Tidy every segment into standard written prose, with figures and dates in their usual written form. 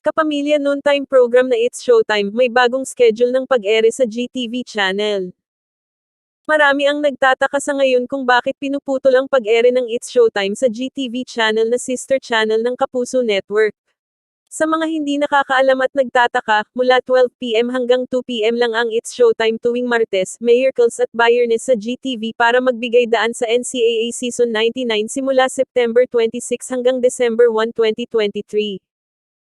Kapamilya noontime program na It's Showtime, may bagong schedule ng pag-ere sa GTV channel. Marami ang nagtataka sa ngayon kung bakit pinuputol ang pag-ere ng It's Showtime sa GTV channel na sister channel ng Kapuso Network. Sa mga hindi nakakaalam at nagtataka, mula 12 PM hanggang 2 PM lang ang It's Showtime tuwing Martes, Miyerkules at Biyernes sa GTV para magbigay daan sa NCAA Season 99 simula September 26 hanggang December 1, 2023.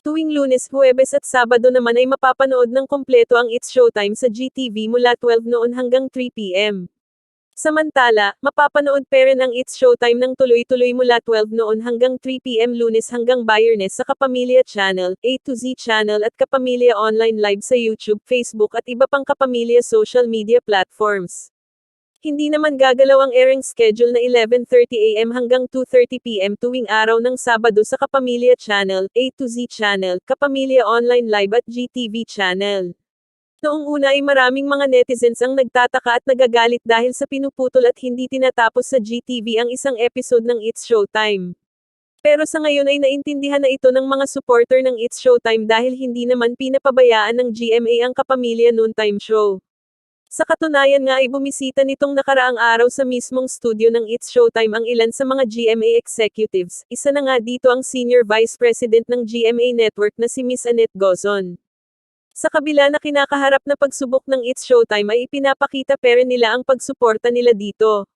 Tuwing Lunes, Huwebes at Sabado naman ay mapapanood ng kompleto ang It's Showtime sa GTV mula 12 noon hanggang 3 PM. Samantala, mapapanood pa rin ang It's Showtime ng tuloy-tuloy mula 12 noon hanggang 3 PM Lunes hanggang Biyernes sa Kapamilya Channel, A to Z Channel at Kapamilya Online Live sa YouTube, Facebook at iba pang Kapamilya social media platforms. Hindi naman gagalaw ang airing schedule na 11:30 AM hanggang 2:30 PM tuwing araw ng Sabado sa Kapamilya Channel, A to Z Channel, Kapamilya Online Live at GTV Channel. Noong una ay maraming mga netizens ang nagtataka at nagagalit dahil sa pinuputol at hindi tinatapos sa GTV ang isang episode ng It's Showtime. Pero sa ngayon ay naintindihan na ito ng mga supporter ng It's Showtime dahil hindi naman pinapabayaan ng GMA ang Kapamilya Noontime Show. Sa katunayan nga ay bumisita nitong nakaraang araw sa mismong studio ng It's Showtime ang ilan sa mga GMA executives, isa na nga dito ang Senior Vice President ng GMA Network na si Miss Annette Gozon. Sa kabila na kinakaharap na pagsubok ng It's Showtime ay ipinapakita pa rin nila ang pagsuporta nila dito.